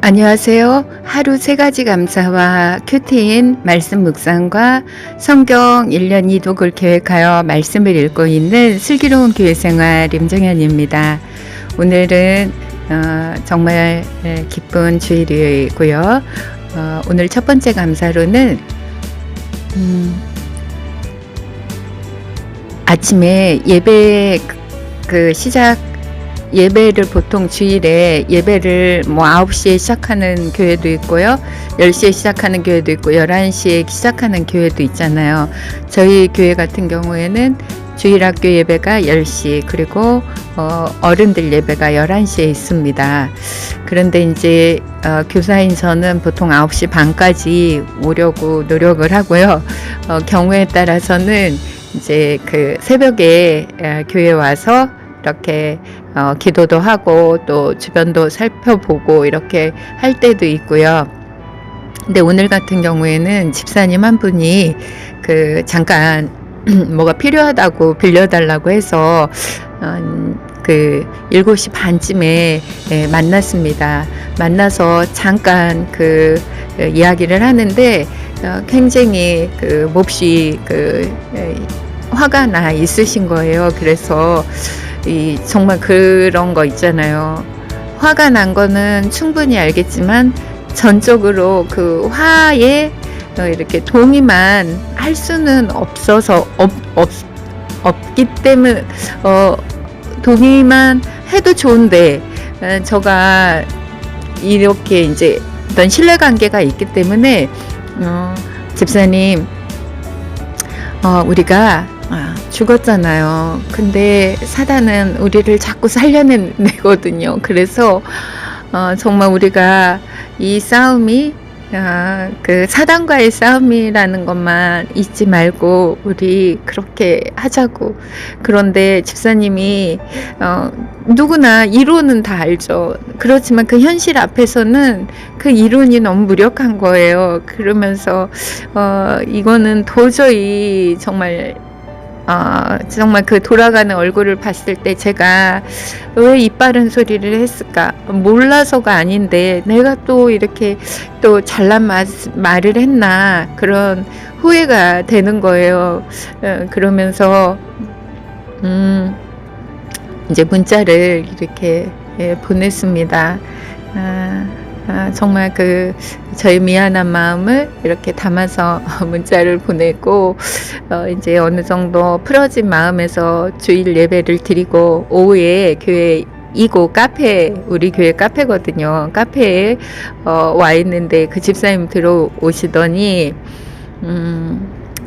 안녕하세요. 하루 세 가지 감사와 큐티인 말씀 묵상과 성경 1년 2독을 계획하여 말씀을 읽고 있는 슬기로운 교회 생활 임정현입니다. 오늘은 정말 기쁜 주일이고요. 오늘 첫 번째 감사로는 아침에 예배 예배를 보통 주일에 예배를 9시에 시작하는 교회도 있고요. 10시에 시작하는 교회도 있고 11시에 시작하는 교회도 있잖아요. 저희 교회 같은 경우에는 주일학교 예배가 10시 그리고 어른들 예배가 11시에 있습니다. 그런데 이제 교사인 저는 보통 9시 반까지 오려고 노력을 하고요. 경우에 따라서는 이제 그 새벽에 교회 와서 이렇게 기도도 하고 또 주변도 살펴보고 이렇게 할 때도 있고요. 근데 오늘 같은 경우에는 집사님 한 분이 잠깐 뭐가 필요하다고 빌려달라고 해서 7시 반쯤에 만났습니다. 만나서 잠깐 이야기를 하는데 굉장히 몹시 화가 나 있으신 거예요. 그래서 정말 그런 거 있잖아요. 화가 난 거는 충분히 알겠지만 전적으로 그 화에 이렇게 동의만 할 수는 없기 때문에 동의만 해도 좋은데 저가 이렇게 이제 어떤 신뢰관계가 있기 때문에 집사님 우리가 죽었잖아요. 근데 사단은 우리를 자꾸 살려내거든요. 그래서 정말 우리가 이 싸움이 사단과의 싸움이라는 것만 잊지 말고 우리 그렇게 하자고. 그런데 집사님이 누구나 이론은 다 알죠. 그렇지만 그 현실 앞에서는 그 이론이 너무 무력한 거예요. 그러면서 이거는 도저히 정말 그 돌아가는 얼굴을 봤을 때 제가 왜 이 빠른 소리를 했을까? 몰라서가 아닌데 내가 또 이렇게 또 잘난 말을 했나? 그런 후회가 되는 거예요. 그러면서 이제 문자를 이렇게 보냈습니다. 정말 저의 미안한 마음을 이렇게 담아서 문자를 보내고 이제 어느 정도 풀어진 마음에서 주일 예배를 드리고 오후에 교회 이곳 카페, 우리 교회 카페거든요. 카페에 와 있는데 그 집사님 들어오시더니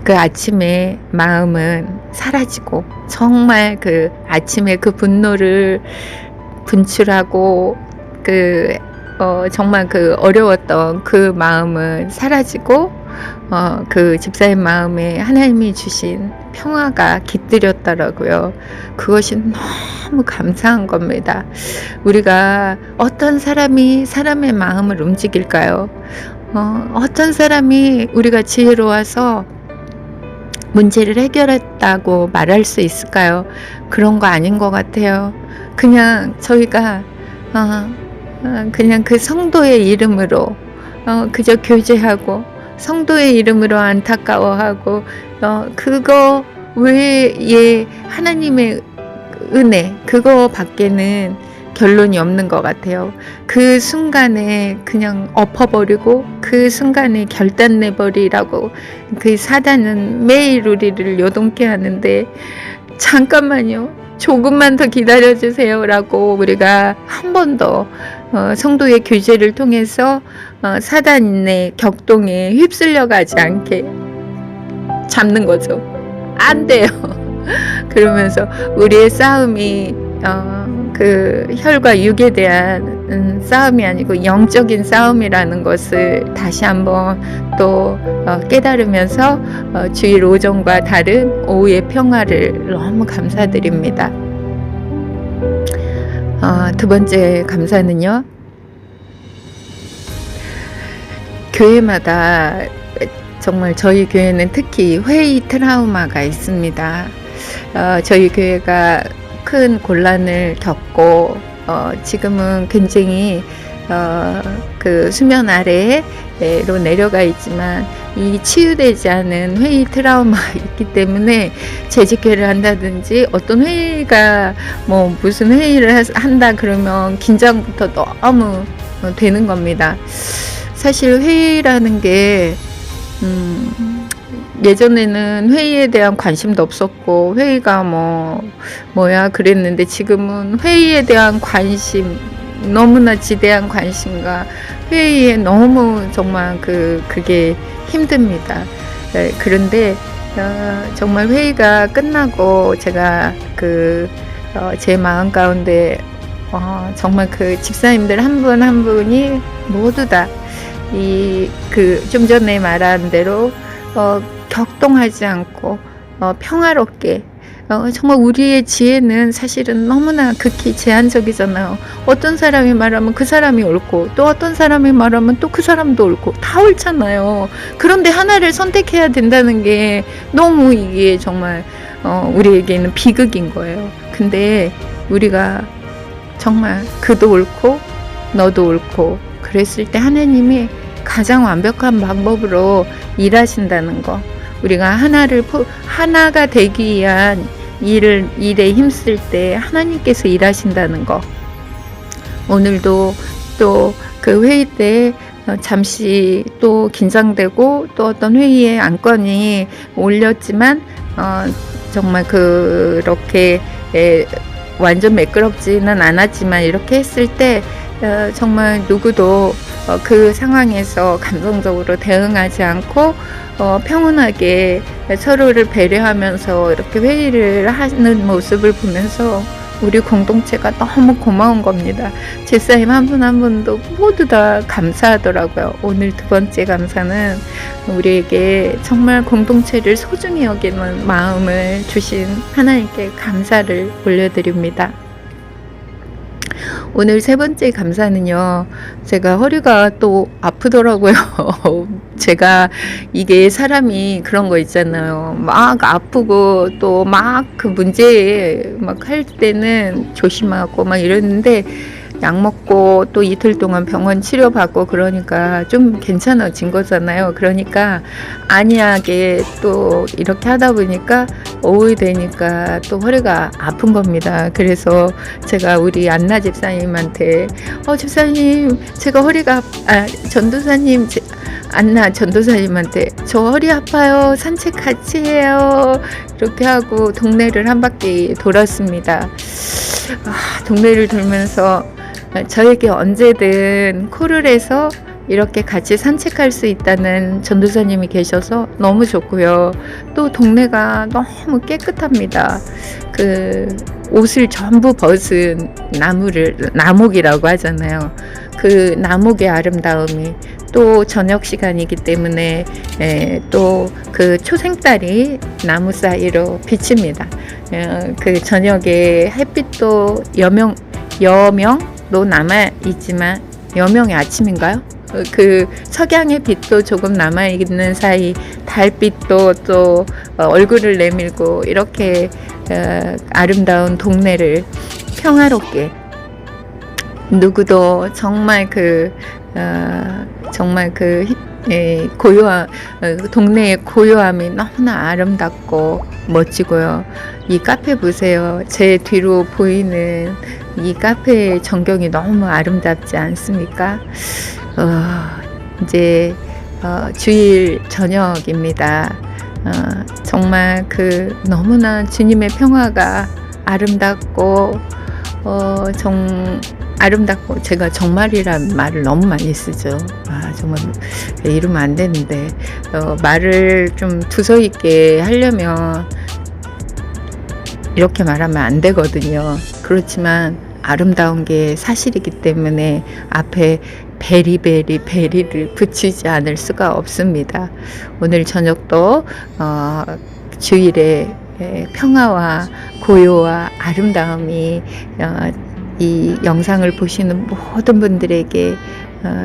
그 아침에 마음은 사라지고 정말 아침에 분노를 분출하고 정말 어려웠던 그 마음은 사라지고 그 집사님 마음에 하나님이 주신 평화가 깃들였더라고요. 그것이 너무 감사한 겁니다. 우리가 어떤 사람이 사람의 마음을 움직일까요? 어떤 사람이 우리가 지혜로워서 문제를 해결했다고 말할 수 있을까요? 그런 거 아닌 것 같아요. 그냥 저희가 그냥 그 성도의 이름으로 그저 교제하고 성도의 이름으로 안타까워하고 그거 외에 하나님의 은혜 그거 밖에는 결론이 없는 것 같아요. 그 순간에 그냥 엎어버리고 그 순간에 결단 내버리라고 그 사단은 매일 우리를 요동케 하는데 잠깐만요. 조금만 더 기다려주세요 라고 우리가 한 번 더 성도의 교제를 통해서 사단의 격동에 휩쓸려 가지 않게 잡는 거죠. 안 돼요. 그러면서 우리의 싸움이 혈과 육에 대한 싸움이 아니고 영적인 싸움이라는 것을 다시 한번 또 깨달으면서 주일 오전과 다른 오후의 평화를 너무 감사드립니다. 두 번째 감사는요. 교회마다 정말 저희 교회는 특히 회의 트라우마가 있습니다. 저희 교회가 큰 곤란을 겪고 지금은 굉장히 그 수면 아래로 내려가 있지만 이 치유되지 않은 회의 트라우마가 있기 때문에 재직회를 한다든지 어떤 회의가 뭐 무슨 회의를 한다 그러면 긴장부터 너무 되는 겁니다. 사실 회의라는 게 예전에는 회의에 대한 관심도 없었고 회의가 뭐야 그랬는데 지금은 회의에 대한 관심, 너무나 지대한 관심과 회의에 너무 정말 그게 힘듭니다. 네, 그런데 정말 회의가 끝나고 제가 제 마음 가운데 정말 그 집사님들 한 분 한 분이 모두 다 좀 전에 말한 대로 격동하지 않고 평화롭게 정말 우리의 지혜는 사실은 너무나 극히 제한적이잖아요. 어떤 사람이 말하면 그 사람이 옳고 또 어떤 사람이 말하면 또 그 사람도 옳고 다 옳잖아요. 그런데 하나를 선택해야 된다는 게 너무 이게 정말 우리에게는 비극인 거예요. 근데 우리가 정말 그도 옳고 너도 옳고 그랬을 때 하나님이 가장 완벽한 방법으로 일하신다는 거, 우리가 하나가 되기 위한 일에 힘쓸 때 하나님께서 일하신다는 거, 오늘도 또 그 회의 때 잠시 또 긴장되고 또 어떤 회의의 안건이 올렸지만 정말 그렇게 완전 매끄럽지는 않았지만 이렇게 했을 때 정말 누구도 그 상황에서 감정적으로 대응하지 않고 평온하게 서로를 배려하면서 이렇게 회의를 하는 모습을 보면서 우리 공동체가 너무 고마운 겁니다. 제사님 한 분 한 분도 모두 다 감사하더라고요. 오늘 두 번째 감사는 우리에게 정말 공동체를 소중히 여기는 마음을 주신 하나님께 감사를 올려드립니다. 오늘 세 번째 감사는요, 제가 허리가 또 아프더라고요. 제가 이게 사람이 그런 거 있잖아요. 막 아프고 또 막 그 문제 막 할 때는 조심하고 막 이러는데 약 먹고 또 이틀 동안 병원 치료받고 그러니까 좀 괜찮아진 거잖아요. 그러니까 안이하게 또 이렇게 하다 보니까 오후 되니까 또 허리가 아픈 겁니다. 그래서 제가 우리 안나 집사님한테 집사님 제가 허리가 전도사님 안나 전도사님한테 저 허리 아파요. 산책 같이 해요. 이렇게 하고 동네를 한 바퀴 돌았습니다. 동네를 돌면서 저에게 언제든 콜을 해서 이렇게 같이 산책할 수 있다는 전도사님이 계셔서 너무 좋고요. 또 동네가 너무 깨끗합니다. 그 옷을 전부 벗은 나목이라고 하잖아요. 그 나목의 아름다움이 또 저녁 시간이기 때문에 또 그 초생달이 나무 사이로 비칩니다. 그 저녁에 햇빛도 여명도 남아 있지만 여명의 아침인가요? 그 석양의 빛도 조금 남아 있는 사이 달빛도 또 얼굴을 내밀고 이렇게 아름다운 동네를 평화롭게 누구도 정말 동네의 고요함이 너무나 아름답고 멋지고요. 이 카페 보세요. 제 뒤로 보이는 이 카페의 전경이 너무 아름답지 않습니까? 이제 주일 저녁입니다. 정말 너무나 주님의 평화가 아름답고 아름답고 제가 정말이란 말을 너무 많이 쓰죠. 정말 이러면 안 되는데 말을 좀 두서 있게 하려면 이렇게 말하면 안 되거든요. 그렇지만 아름다운 게 사실이기 때문에 앞에 베리를 붙이지 않을 수가 없습니다. 오늘 저녁도 주일에 평화와 고요와 아름다움이 이 영상을 보시는 모든 분들에게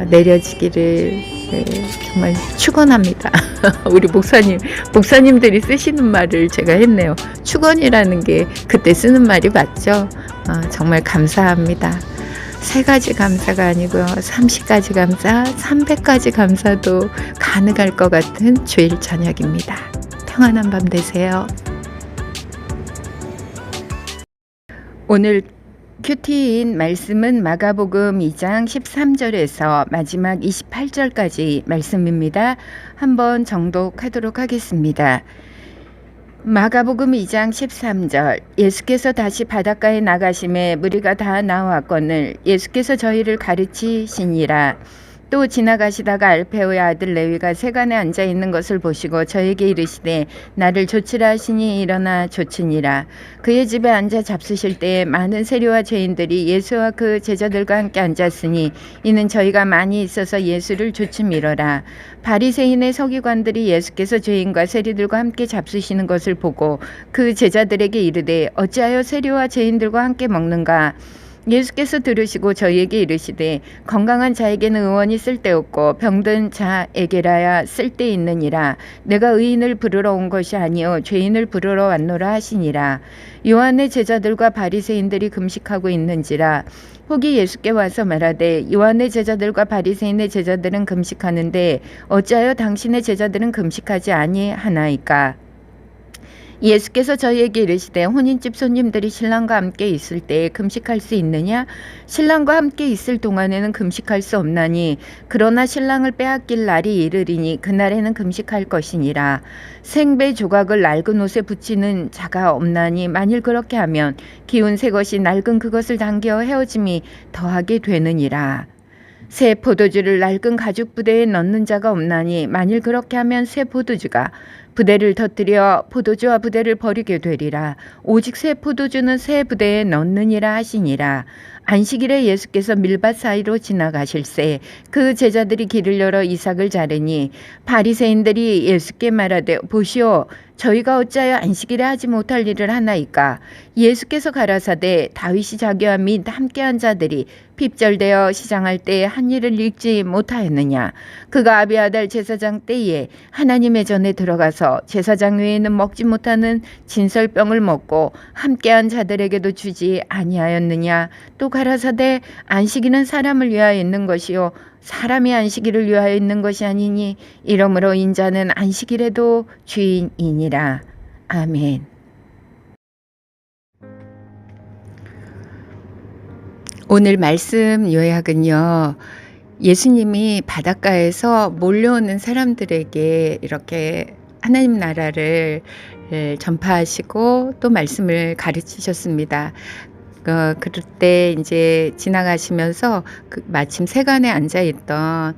내려지기를 정말 축원합니다. 우리 목사님들이 쓰시는 말을 제가 했네요. 축원이라는 게 그때 쓰는 말이 맞죠? 정말 감사합니다. 3가지 감사가 아니고요. 30가지 감사, 300가지 감사도 가능할 것 같은 주일 저녁입니다. 평안한 밤 되세요. 오늘 큐티인 말씀은 마가복음 2장 13절에서 마지막 28절까지 말씀입니다. 한번 정독하도록 하겠습니다. 마가복음 2장 13절 예수께서 다시 바닷가에 나가심에 무리가 다 나왔거늘 예수께서 저희를 가르치시니라. 또 지나가시다가 알페오의 아들 레위가 세간에 앉아 있는 것을 보시고 저에게 이르시되 나를 조치라 하시니 일어나 조치니라. 그의 집에 앉아 잡수실 때에 많은 세리와 죄인들이 예수와 그 제자들과 함께 앉았으니 이는 저희가 많이 있어서 예수를 조치미러라. 바리새인의 서기관들이 예수께서 죄인과 세리들과 함께 잡수시는 것을 보고 그 제자들에게 이르되 어찌하여 세리와 죄인들과 함께 먹는가. 예수께서 들으시고 저희에게 이르시되 건강한 자에게는 의원이 쓸데없고 병든 자에게라야 쓸데있느니라. 내가 의인을 부르러 온 것이 아니요 죄인을 부르러 왔노라 하시니라. 요한의 제자들과 바리새인들이 금식하고 있는지라. 혹이 예수께 와서 말하되 요한의 제자들과 바리새인의 제자들은 금식하는데 어찌하여 당신의 제자들은 금식하지 아니하나이까. 예수께서 저희에게 이르시되 혼인집 손님들이 신랑과 함께 있을 때에 금식할 수 있느냐? 신랑과 함께 있을 동안에는 금식할 수 없나니 그러나 신랑을 빼앗길 날이 이르리니 그날에는 금식할 것이니라. 생배 조각을 낡은 옷에 붙이는 자가 없나니 만일 그렇게 하면 기운 새 것이 낡은 그것을 당겨 헤어짐이 더하게 되느니라. 새 포도주를 낡은 가죽 부대에 넣는 자가 없나니 만일 그렇게 하면 새 포도주가 부대를 터뜨려 포도주와 부대를 버리게 되리라. 오직 새 포도주는 새 부대에 넣느니라 하시니라. 안식일에 예수께서 밀밭 사이로 지나가실새 그 제자들이 길을 열어 이삭을 자르니 바리새인들이 예수께 말하되 보시오 저희가 어찌하여 안식일에 하지 못할 일을 하나이까. 예수께서 가라사대 다윗이 자기와 및 함께한 자들이 핍절되어 시장할 때에 한 일을 읽지 못하였느냐. 그가 아비아달 제사장 때에 하나님의 전에 들어가서 제사장 외에는 먹지 못하는 진설병을 먹고 함께한 자들에게도 주지 아니하였느냐. 또 가라사대 안식일은 사람을 위하여 있는 것이요 사람이 안식일을 위하여 있는 것이 아니니 이러므로 인자는 안식일에도 주인이니라. 아멘. 오늘 말씀 요약은요. 예수님이 바닷가에서 몰려오는 사람들에게 이렇게 하나님 나라를 전파하시고 또 말씀을 가르치셨습니다. 그럴 때 이제 지나가시면서 마침 세간에 앉아있던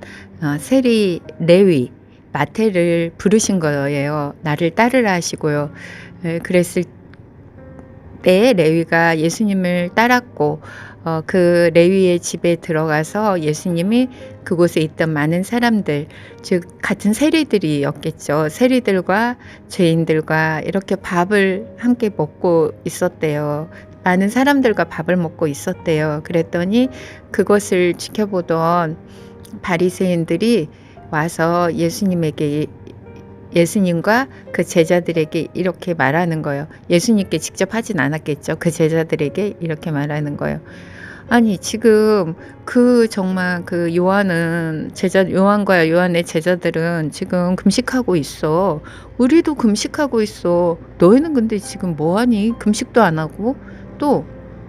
세리 레위 마태를 부르신 거예요. 나를 따르라 하시고요. 그랬을 때 레위가 예수님을 따랐고 그 레위의 집에 들어가서 예수님이 그곳에 있던 많은 사람들, 즉 같은 세리들이었겠죠. 세리들과 죄인들과 이렇게 밥을 함께 먹고 있었대요. 많은 사람들과 밥을 먹고 있었대요. 그랬더니 그것을 지켜보던 바리새인들이 와서 예수님과 그 제자들에게 이렇게 말하는 거예요. 예수님께 직접 하진 않았겠죠. 그 제자들에게 이렇게 말하는 거예요. 아니 지금 정말 요한과 요한의 제자들은 지금 금식하고 있어. 우리도 금식하고 있어. 너희는 근데 지금 뭐하니? 금식도 안 하고 또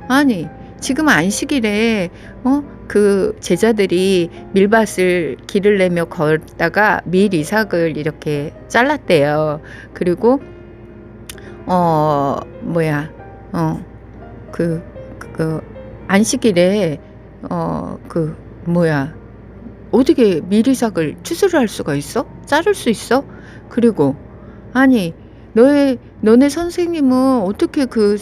아니 지금 안식일에 그 제자들이 밀밭을 길을 내며 걷다가 밀 이삭을 이렇게 잘랐대요. 그리고 안식일에 어떻게 밀 이삭을 추수를 할 수가 있어? 자를 수 있어? 그리고 아니 너네 선생님은 어떻게 그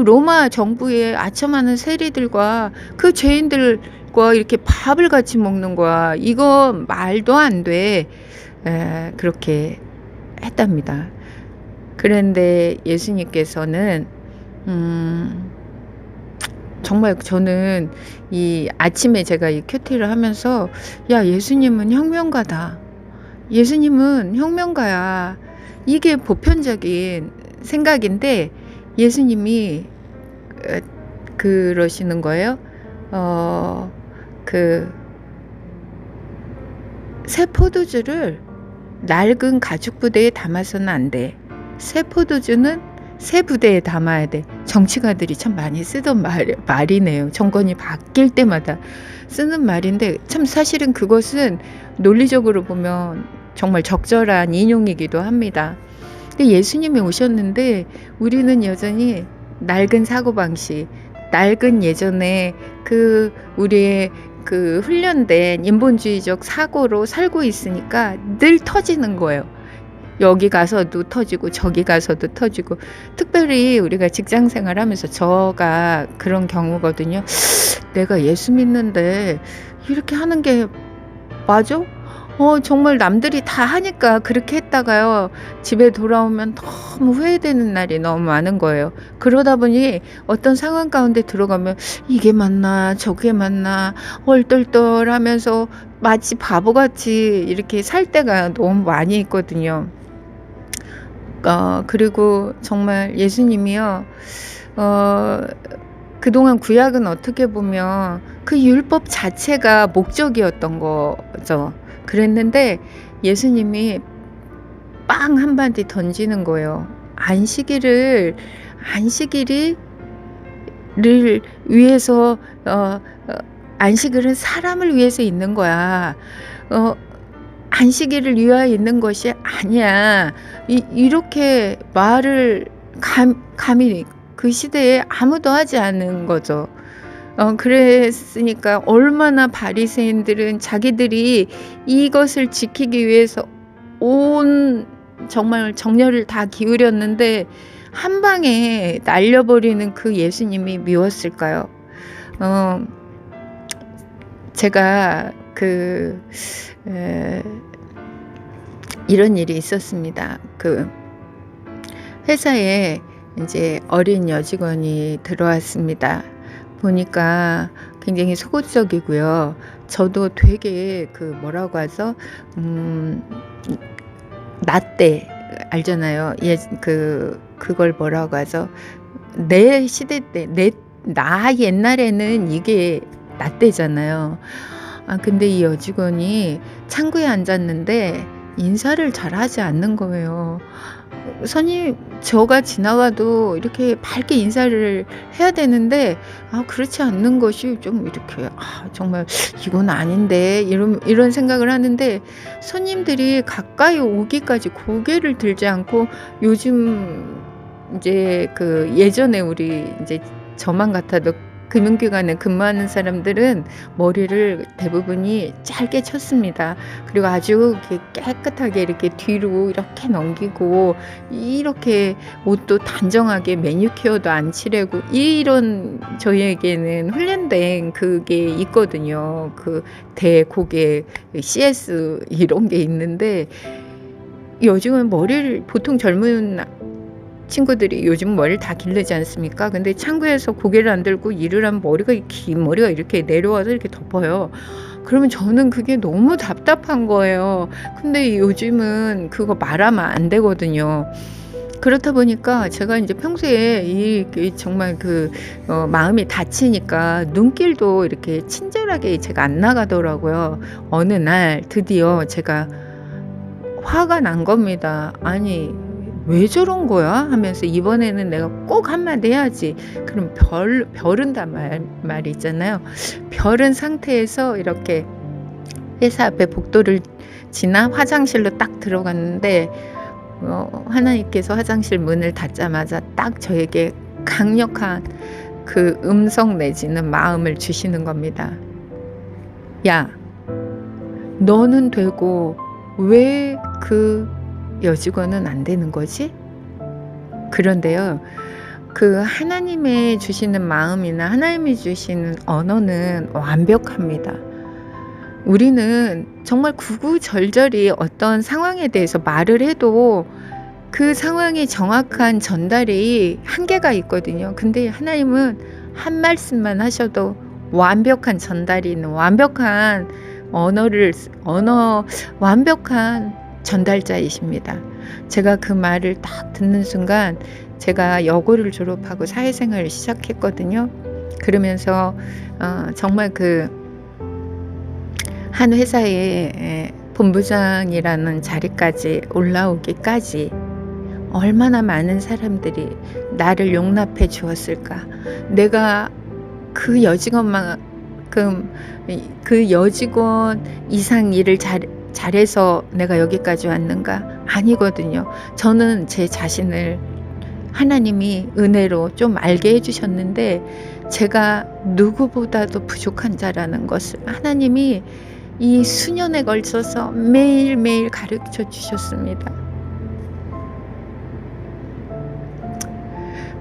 로마 정부에 아첨하는 세리들과 그 죄인들과 이렇게 밥을 같이 먹는 거야. 이거 말도 안 돼. 그렇게 했답니다. 그런데 예수님께서는 정말 저는 이 아침에 제가 이 큐티를 하면서 야 예수님은 혁명가다. 예수님은 혁명가야. 이게 보편적인 생각인데 예수님이 그러시는 거예요. 그 새 포도주를 낡은 가죽 부대에 담아서는 안 돼. 새 포도주는 새 부대에 담아야 돼. 정치가들이 참 많이 쓰던 말이네요. 정권이 바뀔 때마다 쓰는 말인데 참 사실은 그것은 논리적으로 보면 정말 적절한 인용이기도 합니다. 근데 예수님이 오셨는데 우리는 여전히 낡은 사고방식, 낡은 예전에 우리의 훈련된 인본주의적 사고로 살고 있으니까 늘 터지는 거예요. 여기 가서도 터지고 저기 가서도 터지고, 특별히 우리가 직장 생활하면서 저가 그런 경우거든요. 내가 예수 믿는데 이렇게 하는 게 맞아? 정말 남들이 다 하니까 그렇게 했다가요, 집에 돌아오면 너무 후회되는 날이 너무 많은 거예요. 그러다 보니 어떤 상황 가운데 들어가면 이게 맞나 저게 맞나 얼떨떨하면서 마치 바보같이 이렇게 살 때가 너무 많이 있거든요. 그리고 정말 예수님이요, 그동안 구약은 어떻게 보면 그 율법 자체가 목적이었던 거죠. 그랬는데 예수님이 빵 한마디 던지는 거예요. 안식일을 위해서, 안식일은 사람을 위해서 있는 거야. 안식일을 위하여 있는 것이 아니야. 이렇게 말을 감히 그 시대에 아무도 하지 않은 거죠. 그랬으니까 얼마나 바리새인들은 자기들이 이것을 지키기 위해서 온 정말 정열을 다 기울였는데 한 방에 날려버리는 그 예수님이 미웠을까요? 제가 이런 일이 있었습니다. 회사에 이제 어린 여직원이 들어왔습니다. 보니까 굉장히 소극적이고요. 저도 되게 뭐라고 하죠? 나때 알잖아요. 그걸 뭐라고 하죠? 내 시대 때, 나 옛날에는 이게 나때잖아요. 근데 이 여직원이 창구에 앉았는데 인사를 잘 하지 않는 거예요. 선임, 저가 지나가도 이렇게 밝게 인사를 해야 되는데 그렇지 않는 것이 좀 이렇게 정말 이건 아닌데 이런 생각을 하는데, 손님들이 가까이 오기까지 고개를 들지 않고, 요즘 이제 예전에 우리 이제 저만 같아도 금융기관에 근무하는 사람들은 머리를 대부분이 짧게 쳤습니다. 그리고 아주 깨끗하게 이렇게 뒤로 이렇게 넘기고, 이렇게 옷도 단정하게 매니큐어도 안 칠하고, 이런 저희에게는 훈련된 그게 있거든요. 대고개 CS 이런 게 있는데, 요즘은 머리를, 보통 젊은 친구들이 요즘 머리를 다 기르지 않습니까? 근데 창구에서 고개를 안 들고 일을 하면 긴 머리가 이렇게 내려와서 이렇게 덮어요. 그러면 저는 그게 너무 답답한 거예요. 근데 요즘은 그거 말하면 안 되거든요. 그렇다 보니까 제가 이제 평소에 정말 마음이 다치니까 눈길도 이렇게 친절하게 제가 안 나가더라고요. 어느 날 드디어 제가 화가 난 겁니다. 아니, 왜 저런 거야? 하면서 이번에는 내가 꼭 한마디 해야지. 그럼 별은단 말이 있잖아요. 별은 상태에서 이렇게 회사 앞에 복도를 지나 화장실로 딱 들어갔는데, 하나님께서 화장실 문을 닫자마자 딱 저에게 강력한 음성 내지는 마음을 주시는 겁니다. 야, 너는 되고 왜 여직원은 안 되는 거지? 그런데요, 하나님의 주시는 마음이나 하나님이 주시는 언어는 완벽합니다. 우리는 정말 구구절절히 어떤 상황에 대해서 말을 해도 그 상황의 정확한 전달이 한계가 있거든요. 근데 하나님은 한 말씀만 하셔도 완벽한 전달이 있는, 완벽한 완벽한 전달자이십니다. 제가 그 말을 딱 듣는 순간, 제가 여고를 졸업하고 사회생활을 시작했거든요. 그러면서 정말 한 회사의 본부장이라는 자리까지 올라오기까지 얼마나 많은 사람들이 나를 용납해 주었을까. 내가 그 여직원만큼 그 여직원 이상 일을 잘해서 내가 여기까지 왔는가? 아니거든요. 저는 제 자신을 하나님이 은혜로 좀 알게 해주셨는데 제가 누구보다도 부족한 자라는 것을 하나님이 이 수년에 걸쳐서 매일매일 가르쳐 주셨습니다.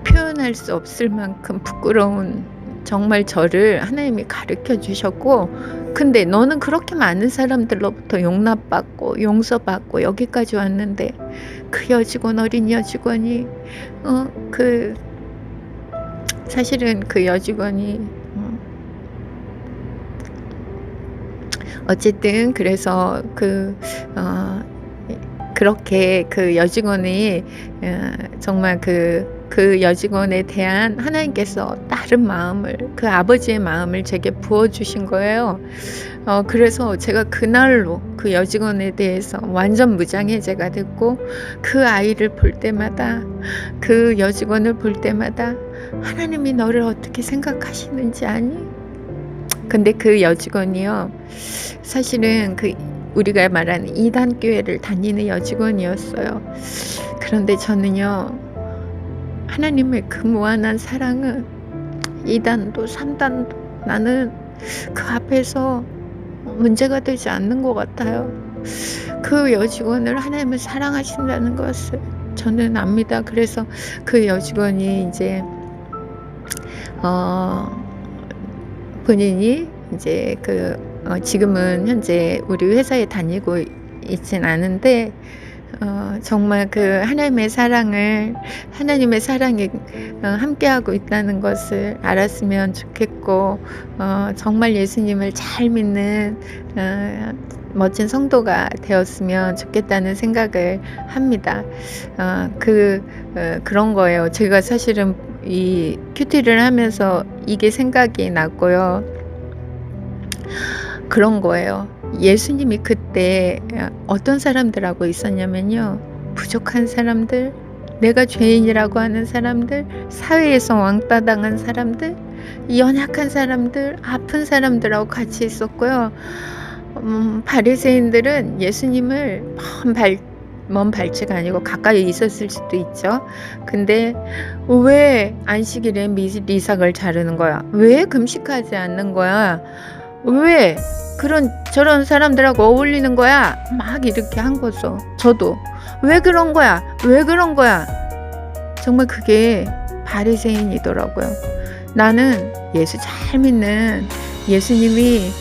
표현할 수 없을 만큼 부끄러운 정말 저를 하나님이 가르쳐 주셨고, 근데 너는 그렇게 많은 사람들로부터 용납받고 용서받고 여기까지 왔는데 그 여직원, 어린 여직원이 사실은 그 여직원이 어쨌든 그래서 그렇게 그 여직원이 정말 그 여직원에 대한 하나님께서 다른 마음을, 그 아버지의 마음을 제게 부어주신 거예요. 그래서 제가 그날로 그 여직원에 대해서 완전 무장해제가 됐고, 그 아이를 볼 때마다, 그 여직원을 볼 때마다 하나님이 너를 어떻게 생각하시는지 아니? 근데 그 여직원이요, 사실은 우리가 말하는 이단 교회를 다니는 여직원이었어요. 그런데 저는요, 하나님의 그 무한한 사랑은 2단도 3단도 나는 그 앞에서 문제가 되지 않는 것 같아요. 그 여직원을 하나님은 사랑하신다는 것을 저는 압니다. 그래서 그 여직원이 이제 본인이 이제 지금은 현재 우리 회사에 다니고 있진 않은데 정말 하나님의 사랑이 함께하고 있다는 것을 알았으면 좋겠고, 정말 예수님을 잘 믿는 멋진 성도가 되었으면 좋겠다는 생각을 합니다. 그런 거예요. 제가 사실은 이 큐티를 하면서 이게 생각이 났고요. 그런 거예요. 예수님이 그때 어떤 사람들하고 있었냐면요, 부족한 사람들, 내가 죄인이라고 하는 사람들, 사회에서 왕따 당한 사람들, 연약한 사람들, 아픈 사람들하고 같이 있었고요. 바리새인들은 예수님을 먼 발치가 아니고 가까이 있었을 수도 있죠. 근데 왜 안식일에 미리삭을 자르는 거야? 왜 금식하지 않는 거야? 왜 저런 사람들하고 어울리는 거야? 막 이렇게 한 거죠. 저도 왜 그런 거야? 정말 그게 바리새인이더라고요. 나는 예수 잘 믿는 예수님이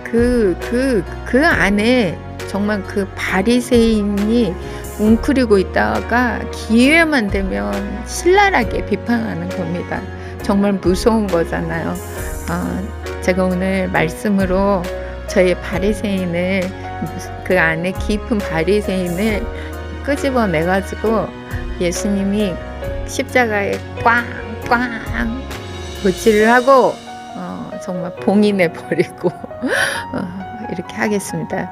그 안에 정말 그 바리새인이 웅크리고 있다가 기회만 되면 신랄하게 비판하는 겁니다. 정말 무서운 거잖아요. 제가 오늘 말씀으로 저의 바리새인을, 그 안에 깊은 바리새인을 끄집어내가지고 예수님이 십자가에 꽝꽝 무치를 하고 정말 봉인해버리고 이렇게 하겠습니다.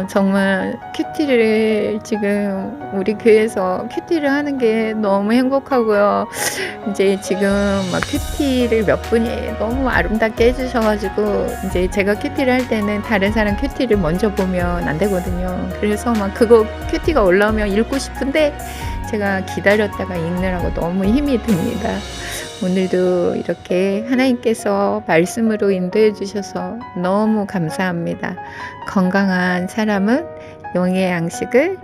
정말 큐티를 지금 우리 교회에서 큐티를 하는 게 너무 행복하고요. 이제 지금 막 큐티를 몇 분이 너무 아름답게 해주셔가지고 이제 제가 큐티를 할 때는 다른 사람 큐티를 먼저 보면 안 되거든요. 그래서 막 그거 큐티가 올라오면 읽고 싶은데 제가 기다렸다가 읽느라고 너무 힘이 듭니다. 오늘도 이렇게 하나님께서 말씀으로 인도해 주셔서 너무 감사합니다. 건강한 사람은 영의 양식을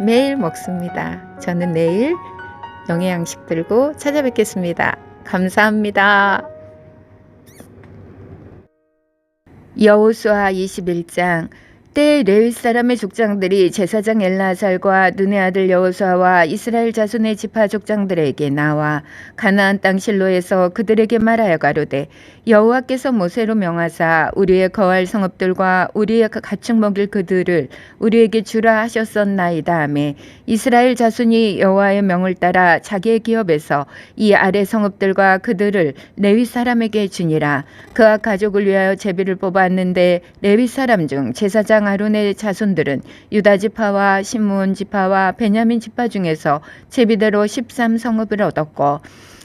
매일 먹습니다. 저는 내일 영의 양식 들고 찾아뵙겠습니다. 감사합니다. 여호수아 21장 그때 레위 사람의 족장들이 제사장 엘라살과 눈의 아들 여호수아와 이스라엘 자손의 지파 족장들에게 나와 가나안 땅 실로에서 그들에게 말하여 가로되 여호와께서 모세로 명하사 우리의 거할 성읍들과 우리의 가축 먹일 그들을 우리에게 주라 하셨었나이다 하매 이스라엘 자손이 여호와의 명을 따라 자기의 기업에서 이 아래 성읍들과 그들을 레위 사람에게 주니라. 그와 가족을 위하여 제비를 뽑았는데 레위 사람 중 제사장 아론의 자손들은 유다 지파와 시므온 지파와 베냐민 지파 중에서 제비대로 13성읍을 얻었고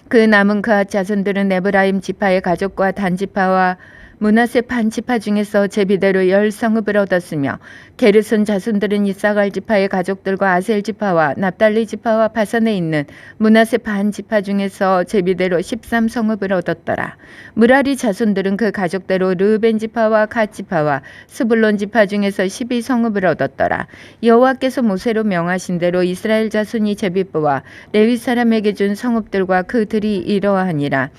그 남은 그앗 자손들은 에브라임 지파의 가족과 단 지파와 므낫세 반 지파 중에서 제비대로 10성읍을 얻었으며 게르손 자손들은 이사갈 지파의 가족들과 아셀 지파와 납달리 지파와 바산에 있는 므낫세 반 지파 중에서 제비대로 13성읍을 얻었더라. 무라리 자손들은 그 가족대로 르우벤 지파와 갓 지파와 스불론 지파 중에서 12성읍을 얻었더라. 여호와께서 모세로 명하신 대로 이스라엘 자손이 제비 뽑아 레위 사람에게 준 성읍들과 그들이 이러하니라.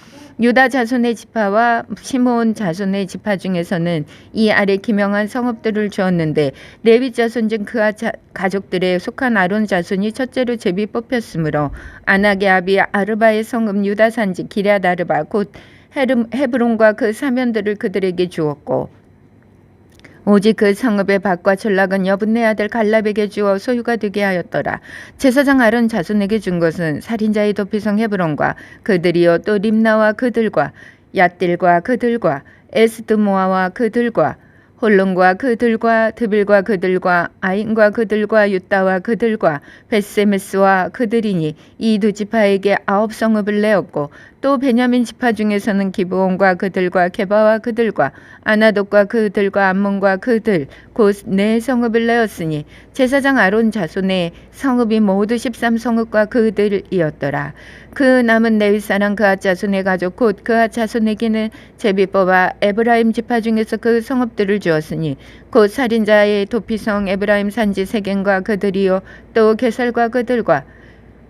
유다 자손의 지파와 시므온 자손의 지파 중에서는 이 아래 기명한 성읍들을 주었는데 레위 자손 중 그와 가족들에 속한 아론 자손이 첫째로 제비 뽑혔으므로 아낙의 아비 아르바의 성읍 유다 산지 기럇 아르바 곧 헤브론과 그 사면들을 그들에게 주었고 오직 그 성읍의 밭과 전락은 여분네 아들 갈렙에게 주어 소유가 되게 하였더라. 제사장 아론 자손에게 준 것은 살인자의 도피성 헤브론과 그들이요 또 림나와 그들과 얏딜과 그들과 에스드모아와 그들과 홀론과 그들과 드빌과 그들과 아인과 그들과 유다와 그들과 벳세메스와 그들이니 이 두 지파에게 9성읍을 내었고 또 베냐민 지파 중에서는 기브온과 그들과 게바와 그들과 아나돗과 그들과 암몬과 그들 곧 4성읍을 내었으니 제사장 아론 자손의 성읍이 모두 13성읍과 그들이었더라. 그 남은 레위 사람 그앗 자손의 가족 곧 그앗 자손에게는 제비 뽑아 에브라임 지파 중에서 그 성읍들을 주었으니 곧 살인자의 도피성 에브라임 산지 세겐과 그들이요 또 게살과 그들과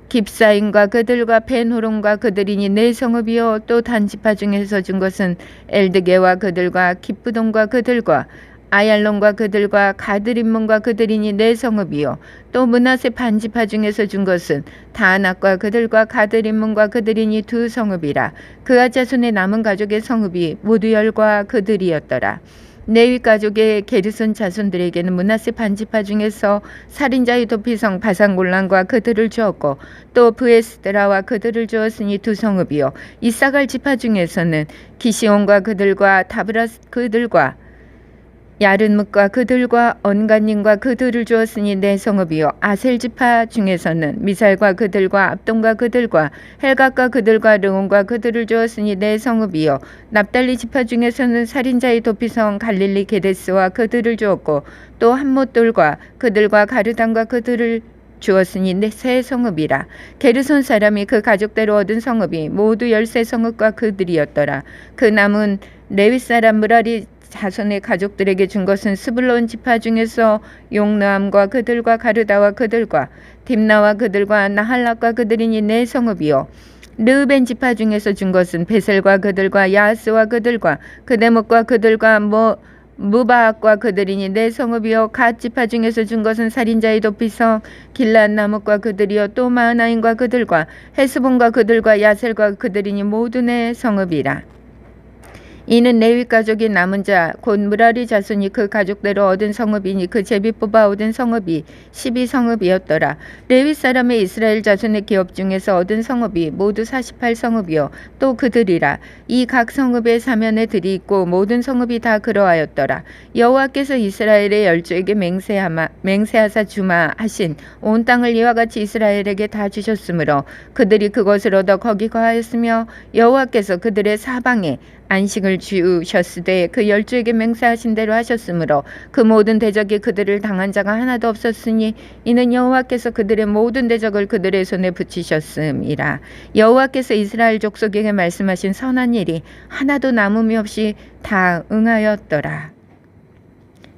깁사임과 그들과 벤호론과 그들이니 4성읍이요 또 단지파 중에서 준 것은 엘드게와 그들과 기쁘돈과 그들과 아얄론과 그들과 가드림몬과 그들이니 4성읍이요 또 므낫세 반지파 중에서 준 것은 다낙과 그들과 가드림몬과 그들이니 2성읍이라. 그앗 자손의 남은 가족의 성읍이 모두 10과 그들이었더라. 레위 가족의 게르손 자손들에게는 므낫세 반지파 중에서 살인자의 도피성 바산골란과 그들을 주었고 또 브에스드라와 그들을 주었으니 2성읍이요 이사갈 지파 중에서는 기시온과 그들과 다브라스 그들과 야른뭇과 그들과 언간님과 그들을 주었으니 4성읍이요 아셀 지파 중에서는 미살과 그들과 압돈과 그들과 헬갓과 그들과 르온과 그들을 주었으니 4성읍이요 납달리 지파 중에서는 살인자의 도피성 갈릴리 게데스와 그들을 주었고 또 함못돌과 그들과 가르단과 그들을 주었으니 3성읍이라. 게르손 사람이 그 가족대로 얻은 성읍이 모두 13성읍과 그들이었더라. 그 남은 레위 사람 무라리 자손의 가족들에게 준 것은 스불론 지파 중에서 용르암과 그들과 가르다와 그들과 딥나와 그들과 나할락과 그들이니 4성읍이요 르우벤 지파 중에서 준 것은 베셀과 그들과 야스와 그들과 그데목과 그들과 무바악과 그들이니 4성읍이요 갓 지파 중에서 준 것은 살인자의 도피성 길랏 나뭇과 그들이요 또 마하나임과 그들과 헤스본과 그들과 야셀과 그들이니 모두 4성읍이라. 이는 레위 가족이 남은 자 곧 무라리 자손이 그 가족대로 얻은 성읍이니 그 제비 뽑아 얻은 성읍이 12성읍이었더라. 레위 사람의 이스라엘 자손의 기업 중에서 얻은 성읍이 모두 48성읍이요 또 그들이라. 이 각 성읍에 사면에 들이 있고 모든 성읍이 다 그러하였더라. 여호와께서 이스라엘의 열조에게 맹세하사 주마 하신 온 땅을 이와 같이 이스라엘에게 다 주셨으므로 그들이 그것을 얻어 거기 거하였으며 여호와께서 그들의 사방에 안식을 주셨으되 그 열조에게 맹세하신 대로 하셨으므로 그 모든 대적이 그들을 당한 자가 하나도 없었으니 이는 여호와께서 그들의 모든 대적을 그들의 손에 붙이셨음이라. 여호와께서 이스라엘 족속에게 말씀하신 선한 일이 하나도 남음이 없이 다 응하였더라.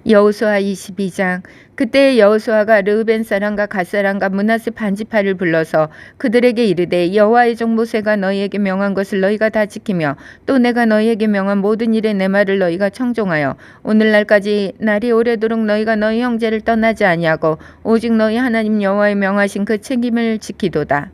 여호수아 22장. 그때 여호수아가 르우벤 사람과 갓 사람과 므낫세 반지파를 불러서 그들에게 이르되 여호와의 종 모세가 너희에게 명한 것을 너희가 다 지키며 또 내가 너희에게 명한 모든 일에 내 말을 너희가 청종하여 오늘날까지 날이 오래도록 너희가 너희 형제를 떠나지 아니하고 오직 너희 하나님 여호와의 명하신 그 책임을 지키도다.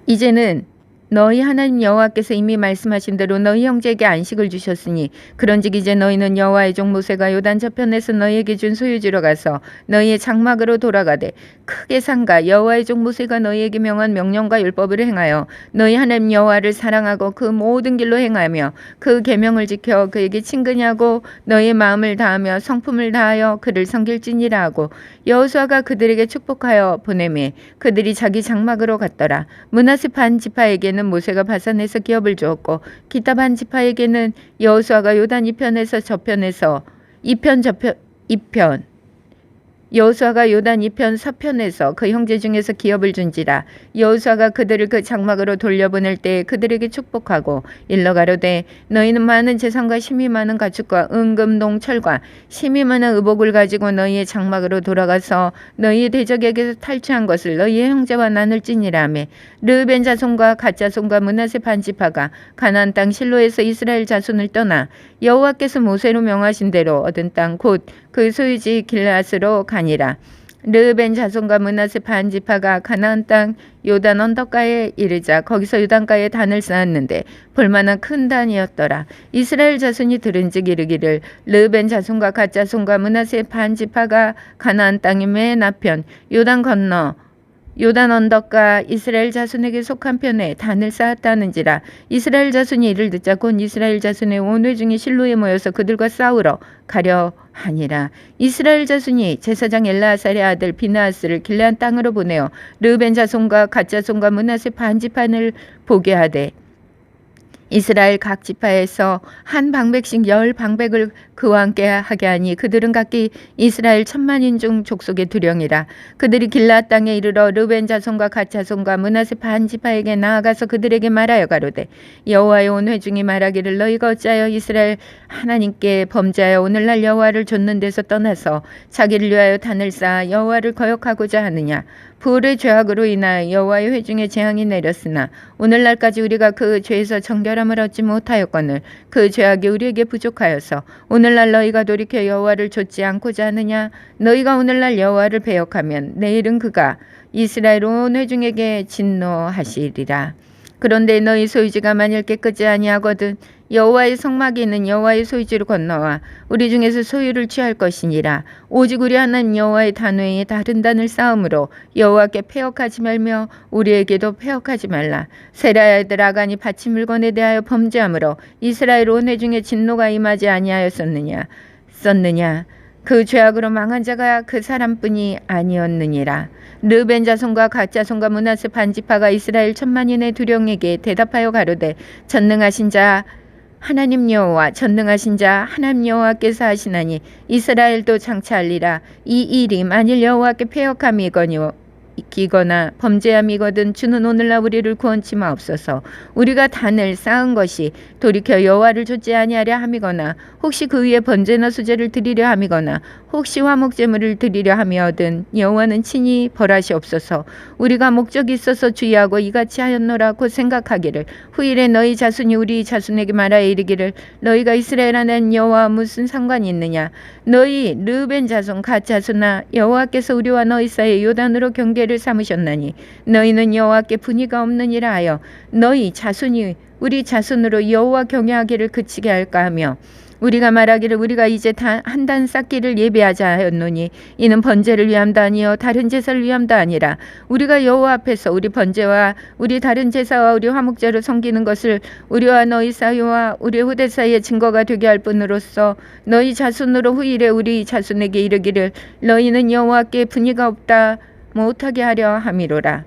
이제는 너희 하나님 여호와께서 이미 말씀하신 대로 너희 형제에게 안식을 주셨으니 그런즉 이제 너희는 여호와의 종 모세가 요단 저편에서 너희에게 준 소유지로 가서 너희의 장막으로 돌아가되 크게 삼가 여호와의 종 모세가 너희에게 명한 명령과 율법을 행하여 너희 하나님 여호와를 사랑하고 그 모든 길로 행하며 그 계명을 지켜 그에게 친근히 하고 너희의 마음을 다하며 성품을 다하여 그를 섬길지니라 하고 여호수아가 그들에게 축복하여 보내매 그들이 자기 장막으로 갔더라. 므낫세 반 지파에게는 모세가 바산에서 기업을 주었고 기타 반 지파에게는 여호수아가 요단 이편에서 저편에서 여호수아가 요단 이편 서편에서 그 형제 중에서 기업을 준지라. 여호수아가 그들을 그 장막으로 돌려보낼 때 그들에게 축복하고 일러 가로되 너희는 많은 재산과 힘이 많은 가축과 은금동 철과 힘이 많은 의복을 가지고 너희의 장막으로 돌아가서 너희의 대적에게서 탈취한 것을 너희의 형제와 나눌지니라 하매 르우벤 자손과 갓 자손과 므낫세 반지파가 가나안 땅 실로에서 이스라엘 자손을 떠나 여호와께서 모세로 명하신 대로 얻은 땅 곧 그 소유지 길앗으로 가니라. 르우벤 자손과 므낫세 반지파가 가나안 땅 요단 언덕가에 이르자 거기서 요단가에 단을 쌓았는데 볼만한 큰 단이었더라. 이스라엘 자손이 들은즉 이르기를 르우벤 자손과 갓 자손과 므낫세 반지파가 가나안 땅의 맨 앞편 요단 건너 요단 언덕과 이스라엘 자손에게 속한 편에 단을 쌓았다는지라. 이스라엘 자손이 이를 듣자 곧 이스라엘 자손의 온 회중이 실로에 모여서 그들과 싸우러 가려 하니라. 이스라엘 자손이 제사장 엘라아살의 아들 비느하스를 길르앗 땅으로 보내어 르우벤 자손과 갓 자손과 므낫세 반지파를 보게 하되 이스라엘 각 지파에서 한 방백씩 10방백을 그와 함께 하게 하니 그들은 각기 이스라엘 1000만인 중 족속의 두령이라. 그들이 길르앗 땅에 이르러 르우벤 자손과 갓 자손과 므낫세 반지파에게 나아가서 그들에게 말하여 가로되 여호와의 온 회중이 말하기를 너희가 어찌하여 이스라엘 하나님께 범죄하여 오늘날 여호와를 좇는 데서 떠나서 자기를 위하여 단을 쌓아 여호와를 거역하고자 하느냐. 불의 죄악으로 인하여 여호와의 회중에 재앙이 내렸으나 오늘날까지 우리가 그 죄에서 정결함을 얻지 못하였거늘 그 죄악이 우리에게 부족하여서 오늘날 너희가 돌이켜 여호와를 좇지 않고자 하느냐. 너희가 오늘날 여호와를 배역하면 내일은 그가 이스라엘 온 회중에게 진노하시리라. 그런데 너희 소유지가 만일 깨끗지 아니하거든 여호와의 성막이 있는 여호와의 소유지로 건너와 우리 중에서 소유를 취할 것이니라. 오직 우리 하나님 여호와의 단 외에 다른 단을 쌓음으로 여호와께 패역하지 말며 우리에게도 패역하지 말라. 세라의 아들 아간이 바친 물건에 대하여 범죄함으로 이스라엘 온 회중에 진노가 임하지 아니하였었느냐. 그 죄악으로 망한 자가 그 사람뿐이 아니었느니라. 르우벤 자손과 갓 자손과 므낫세 반지파가 이스라엘 1000만인의 두령에게 대답하여 가로되 전능하신 자 하나님 여호와 전능하신 자 하나님 여호와께서 하시나니 이스라엘도 장차하리라. 이 일이 만일 여호와께 패역함이거나 범죄함이거든 주는 오늘날 우리를 구원치 마옵소서. 우리가 단을 쌓은 것이 돌이켜 여호와를 좇지 아니하려 함이거나 혹시 그 위에 번제나 수제를 드리려 함이거나 혹시 화목제물을 드리려 함이거든 여호와는 친히 벌하시옵소서. 우리가 목적이 있어서 주의하고 이같이 하였노라고 생각하기를 후일에 너희 자손이 우리 자손에게 말하여 이르기를 너희가 이스라엘 하나님 여호와와 무슨 상관이 있느냐. 너희 르우벤 자손 갓 자손아 여호와께서 우리와 너희 사이에 요단으로 경계를 삼으셨나니 너희는 여호와께 분의가 없느니라 하여 너희 자손이 우리 자손으로 여호와 경외하기를 그치게 할까 하며 우리가 말하기를 우리가 이제 한 단 쌓기를 예배하자 하였노니 이는 번제를 위함도 아니요 다른 제사를 위함도 아니라 우리가 여호와 앞에서 우리 번제와 우리 다른 제사와 우리 화목제로 섬기는 것을 우리와 너희 사이와 우리 후대 사이의 증거가 되게 할 뿐으로써 너희 자손으로 후일에 우리 자손에게 이르기를 너희는 여호와께 분의가 없다 못하게 하려 함이로라.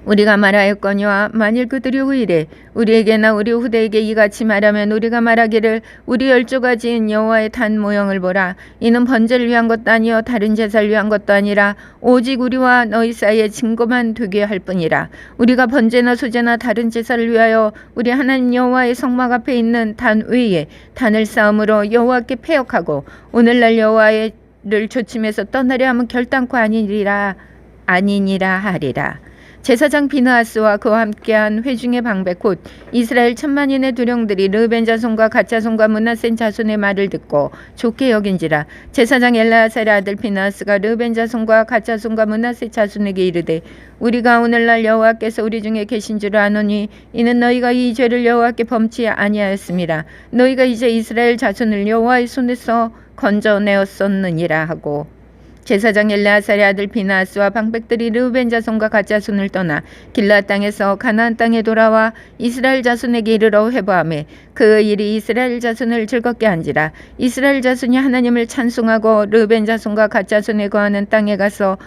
우리가 말하였거니와 만일 그들이 후일에 우리에게나 우리 후대에게 이같이 말하면 우리가 말하기를 우리 열조가 지은 여호와의 단 모형을 보라. 이는 번제를 위한 것도 아니요 다른 제사를 위한 것도 아니라 오직 우리와 너희 사이에 증거만 되게 할 뿐이라. 우리가 번제나 소제나 다른 제사를 위하여 우리 하나님 여호와의 성막 앞에 있는 단 위에 단을 쌓음으로 여호와께 패역하고 오늘날 여호와를 조침해서 떠나려 하면 결단코 아니니라 하리라. 제사장 비느하스와 그와 함께한 회중의 방백 곧 이스라엘 천만인의 두령들이 르벤 자손과 갓 자손과 므낫세 자손의 말을 듣고 좋게 여긴지라. 제사장 엘르아살의 아들 비느하스가 르벤 자손과 갓 자손과 므낫세 자손에게 이르되 우리가 오늘날 여호와께서 우리 중에 계신 줄 아노니 이는 너희가 이 죄를 여호와께 범치 아니하였습니다. 너희가 이제 이스라엘 자손을 여호와의 손에서 건져내었었느니라 하고 제사장 엘르아살의 아들 비느하스와 방백들이 르우벤 자손과 갓 자손을 떠나 길르앗 땅에서 가나안 땅에 돌아와 이스라엘 자손에게 이르러 회보하매 그 일이 이스라엘 자손을 즐겁게 한지라. 이스라엘 자손이 하나님을 찬송하고 르우벤 자손과 갓 자손에 거하는 땅에 가서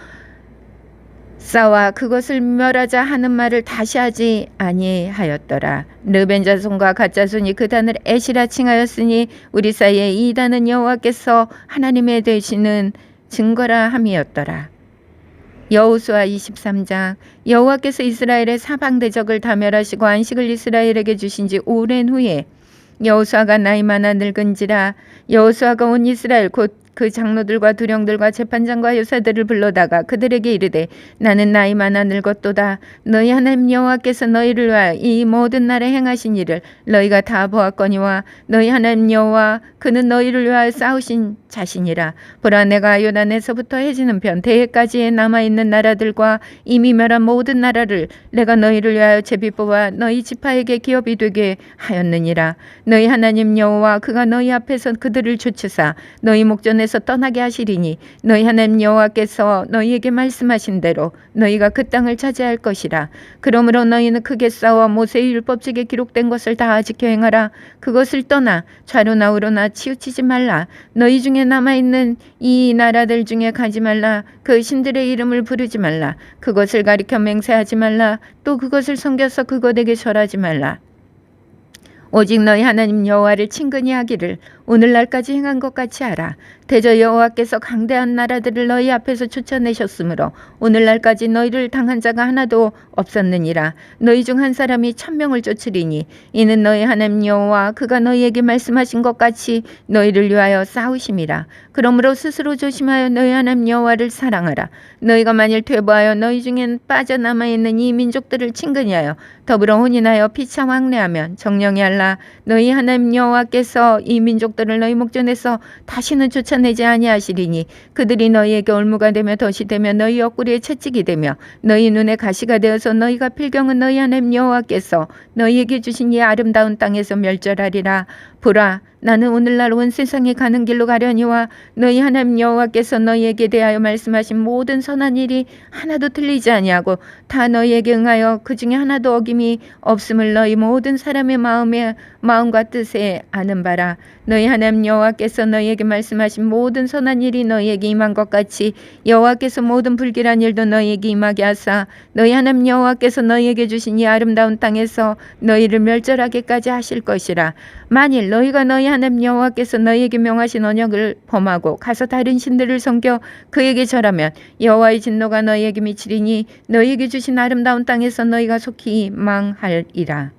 싸워 그것을 멸하자 하는 말을 다시 하지 아니하였더라. 르벤 자손과 갓 자손이 그 단을 에시라 칭하였으니 우리 사이에 이 단은 여호와께서 하나님의 되시는 증거라 함이었더라. 여호수아 23장. 여호와께서 이스라엘의 사방 대적을 다 멸하시고 안식을 이스라엘에게 주신 지 오랜 후에 여호수아가 나이 많아 늙은지라. 여호수아가 온 이스라엘 곧 그 장로들과 두령들과 재판장과 요사들을 불러다가 그들에게 이르되 나는 나이 많아 늙었도다. 너희 하나님 여호와께서 너희를 위하여 이 모든 날에 행하신 일을 너희가 다 보았거니와 너희 하나님 여호와 그는 너희를 위하여 싸우신 자신이라. 보라 내가 요단에서부터 해지는 편 대해까지에 남아있는 나라들과 이미 멸한 모든 나라를 내가 너희를 위하여 제비 뽑아 너희 지파에게 기업이 되게 하였느니라. 너희 하나님 여호와 그가 너희 앞에서 그들을 쫓으사 너희 목전에서 떠나게 하시리니 너희 하나님 여호와께서 너희에게 말씀하신 대로 너희가 그 땅을 차지할 것이라. 그러므로 너희는 크게 싸워 모세의 율법책에 기록된 것을 다 지켜 행하라. 그것을 떠나 좌로나 우로나 치우치지 말라. 너희 중에 남아있는 이 나라들 중에 가지 말라. 그 신들의 이름을 부르지 말라. 그것을 가리켜 맹세하지 말라. 또 그것을 섬겨서 그것에게 절하지 말라. 오직 너희 하나님 여호와를 친근히 하기를 오늘날까지 행한 것 같이 하라. 대저 여호와께서 강대한 나라들을 너희 앞에서 쫓아내셨으므로 오늘날까지 너희를 당한 자가 하나도 없었느니라. 너희 중 한 사람이 1000명을 쫓으리니 이는 너희 하나님 여호와 그가 너희에게 말씀하신 것 같이 너희를 위하여 싸우심이라. 그러므로 스스로 조심하여 너희 하나님 여호와를 사랑하라. 너희가 만일 퇴보하여 너희 중엔 빠져남아있는 이 민족들을 친근히 하여 더불어 혼인하여 피차 왕래하면 정령이 할라. 너희 하나님 여호와께서 이 민족들을 너희 목전에서 다시는 쫓아내지 아니하시리니 그들이 너희에게 올무가 되며 덫이 되며 너희 옆구리에 채찍이 되며 너희 눈에 가시가 되어서 너희가 필경은 너희 하나님 여호와께서 너희에게 주신 이 아름다운 땅에서 멸절하리라. 보라 나는 오늘날 온 세상에 가는 길로 가려니와 너희 하나님 여호와께서 너희에게 대하여 말씀하신 모든 선한 일이 하나도 틀리지 아니하고 다 너희에게 응하여 그 중에 하나도 어김이 없음을 너희 모든 사람의 마음과 뜻에 아는 바라. 너희 하나님 여호와께서 너희에게 말씀하신 모든 선한 일이 너희에게 임한 것 같이 여호와께서 모든 불길한 일도 너희에게 임하게 하사 너희 하나님 여호와께서 너희에게 주신 이 아름다운 땅에서 너희를 멸절하게까지 하실 것이라. 만일 너희가 너희 하나님 여호와께서 너희에게 명하신 언약을 범하고 가서 다른 신들을 섬겨 그에게 절하면 여호와의 진노가 너희에게 미치리니 너희에게 주신 아름다운 땅에서 너희가 속히 망하리라.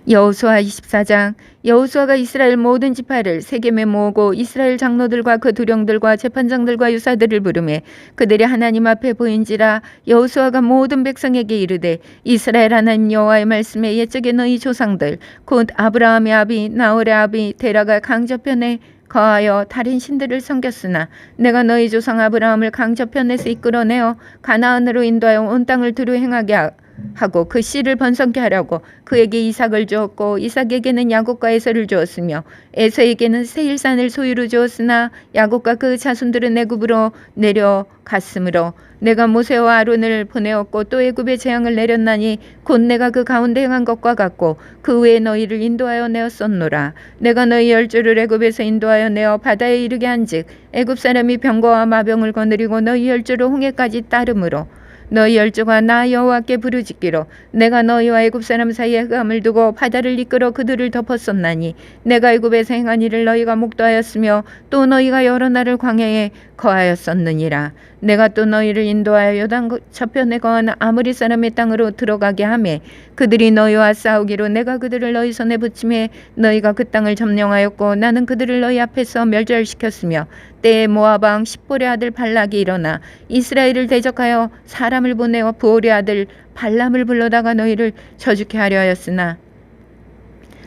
여호수아 24장. 여호수아가 이스라엘 모든 지파를 세겜에 모으고 이스라엘 장로들과 그 두령들과 재판장들과 유사들을 부르매 그들이 하나님 앞에 보인지라. 여호수아가 모든 백성에게 이르되 이스라엘 하나님 여호와의 말씀에 옛적에 너희 조상들 곧 아브라함의 아비 나홀의 아비 데라가 강저편에 거하여 다른 신들을 섬겼으나 내가 너희 조상 아브라함을 강저편에서 이끌어내어 가나안으로 인도하여 온 땅을 두루 행하게 하고 그 씨를 번성케 하려고 그에게 이삭을 주었고 이삭에게는 야곱과 에서를 주었으며 에서에게는 세일산을 소유로 주었으나 야곱과 그 자손들은 애굽으로 내려갔으므로 내가 모세와 아론을 보내었고 또 애굽에 재앙을 내렸나니 곧 내가 그 가운데 행한 것과 같고 그 후에 너희를 인도하여 내었었노라. 내가 너희 열조를 애굽에서 인도하여 내어 바다에 이르게 한즉 애굽 사람이 병거와 마병을 거느리고 너희 열조를 홍해까지 따르므로 너희 열조가 나 여호와께 부르짖기로 내가 너희와 애굽 사람 사이에 흑암을 두고 바다를 이끌어 그들을 덮었었나니 내가 애굽에서 행한 일을 너희가 목도하였으며 또 너희가 여러 날을 광야에 거하였었느니라. 내가 또 너희를 인도하여 요단 저편에 거하는 아모리 사람의 땅으로 들어가게 하매 그들이 너희와 싸우기로 내가 그들을 너희 손에 붙임에 너희가 그 땅을 점령하였고 나는 그들을 너희 앞에서 멸절시켰으며 때에 모압 왕 십볼의 아들 발락이 일어나 이스라엘을 대적하여 사람을 보내어 부올의 아들 발람을 불러다가 너희를 저주케 하려 하였으나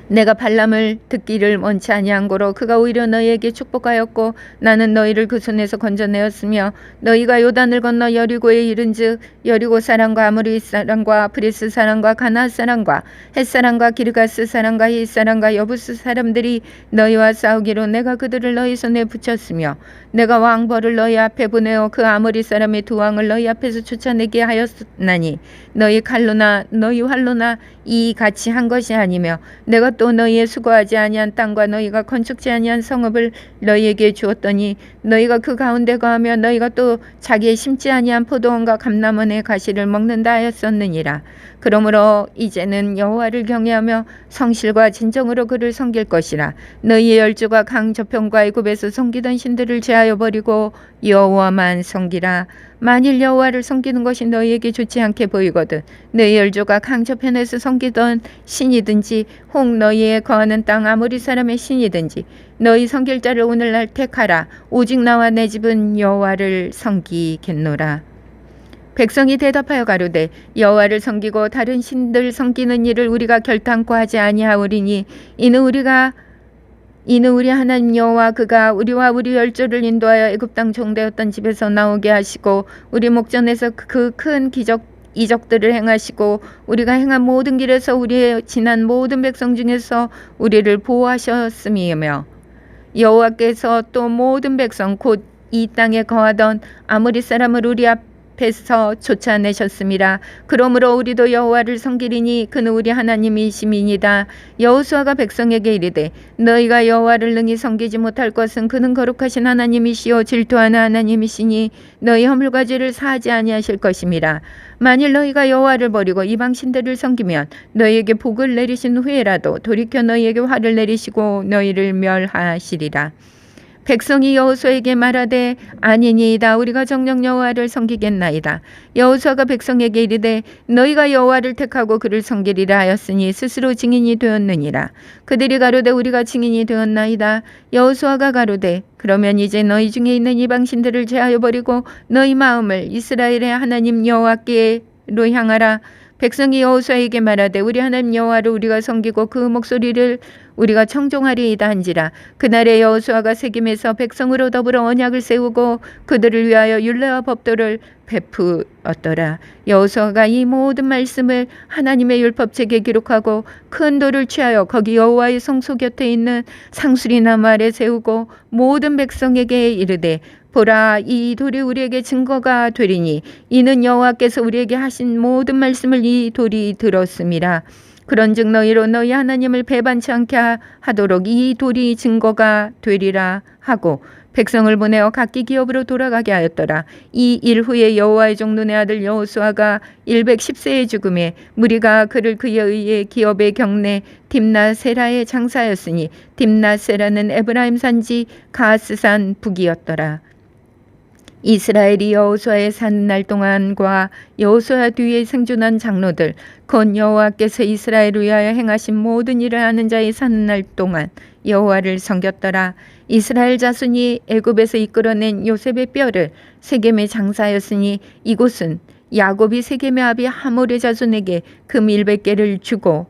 내가 발람을 듣기를 원치 아니한 고로 그가 오히려 너희에게 축복하였고 나는 너희를 그 손에서 건져내었으며 너희가 요단을 건너 여리고에 이른즉 여리고 사람과 아모리 사람과 브리스 사람과 가나앗 사람과 헷 사람과 기르가스 사람과 히 사람과 여부스 사람들이 너희와 싸우기로 내가 그들을 너희 손에 붙였으며 내가 왕벌을 너희 앞에 보내어 그 아모리 사람의 두 왕을 너희 앞에서 쫓아내게 하였나니 너희 칼로나 너희 활로나 이 같이 한 것이 아니며 내가 또 너희의 수고하지 아니한 땅과 너희가 건축지 아니한 성읍을 너희에게 주었더니 너희가 그 가운데 거하며 너희가 또 자기의 심지 아니한 포도원과 감람원의 가시를 먹는다 하였었느니라. 그러므로 이제는 여호와를 경외하며 성실과 진정으로 그를 섬길 것이라. 너희의 열조가 강 저편과 애굽에서 섬기던 신들을 제하여 버리고 여호와만 섬기라. 만일 여호와를 섬기는 것이 너희에게 좋지 않게 보이거든 너희 열조가 강 저편에서 섬기던 신이든지 혹 너희의 거하는 땅 아모리 사람의 신이든지 너희 섬길 자를 오늘날 택하라. 오직 나와 내 집은 여호와를 섬기겠노라. 백성이 대답하여 가로되 여호와를 섬기고 다른 신들 섬기는 일을 우리가 결탄코 하지 아니하오리니 이는 우리 하나님 여호와 그가 우리와 우리 열조를 인도하여 애굽 땅 종되었던 집에서 나오게 하시고 우리 목전에서 그 큰 이적들을 행하시고 우리가 행한 모든 길에서 우리의 지난 모든 백성 중에서 우리를 보호하셨음이며 여호와께서 또 모든 백성 곧 이 땅에 거하던 아모리 사람을 우리 앞에서 쫓아내셨음이라. 그러므로 우리도 여호와를 섬기리니 그는 우리 하나님이심이니이다. 여호수아가 백성에게 이르되 너희가 여호와를 능히 섬기지 못할 것은 그는 거룩하신 하나님이시요 질투하는 하나님이시니 너희 허물과 죄를 사하지 아니하실 것임이라. 만일 너희가 여호와를 버리고 이방 신들을 섬기면 너희에게 복을 내리신 후에라도 돌이켜 너희에게 화를 내리시고 너희를 멸하시리라. 백성이 여호수아에게 말하되 아니니이다. 우리가 정녕 여호와를 섬기겠나이다. 여호수아가 백성에게 이르되 너희가 여호와를 택하고 그를 섬기리라 하였으니 스스로 증인이 되었느니라. 그들이 가로되 우리가 증인이 되었나이다. 여호수아가 가로되 그러면 이제 너희 중에 있는 이방신들을 제하여 버리고 너희 마음을 이스라엘의 하나님 여호와께로 향하라. 백성이 여호수아에게 말하되 우리 하나님 여호와를 우리가 섬기고 그 목소리를 우리가 청종하리이다 한지라. 그날에 여호수아가 세겜에서 백성으로 더불어 언약을 세우고 그들을 위하여 율례와 법도를 베푸었더라. 여호수아가 이 모든 말씀을 하나님의 율법책에 기록하고 큰 돌을 취하여 거기 여호와의 성소 곁에 있는 상수리 나무 아래 세우고 모든 백성에게 이르되 보라 이 돌이 우리에게 증거가 되리니 이는 여호와께서 우리에게 하신 모든 말씀을 이 돌이 들었음이라. 그런즉 너희로 너희 하나님을 배반치 않게 하도록 이 돌이 증거가 되리라 하고 백성을 보내어 각기 기업으로 돌아가게 하였더라. 이 일 후에 여호와의 종눈의 아들 여호수아가 110세의 죽음에 무리가 그를 그에 의해 기업의 경내 딥나세라에 장사하였으니 딥나세라는 에브라임 산지 가스산 북이었더라. 이스라엘이 여호수아의 사는 날 동안과 여호수아 뒤에 생존한 장로들 곧 여호와께서 이스라엘을 위하여 행하신 모든 일을 아는 자의 사는 날 동안 여호와를 섬겼더라. 이스라엘 자손이 애굽에서 이끌어낸 요셉의 뼈를 세겜에 장사하였으니 이곳은 야곱이 세겜의 아비 하몰의 자손에게 금 100개를 주고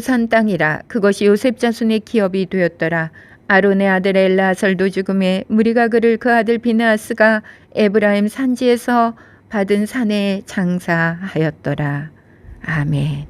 산 땅이라. 그것이 요셉 자손의 기업이 되었더라. 아론의 아들 엘라설도 죽음에 무리가 그를 그 아들 비느하스가 에브라임 산지에서 받은 산에 장사하였더라. 아멘.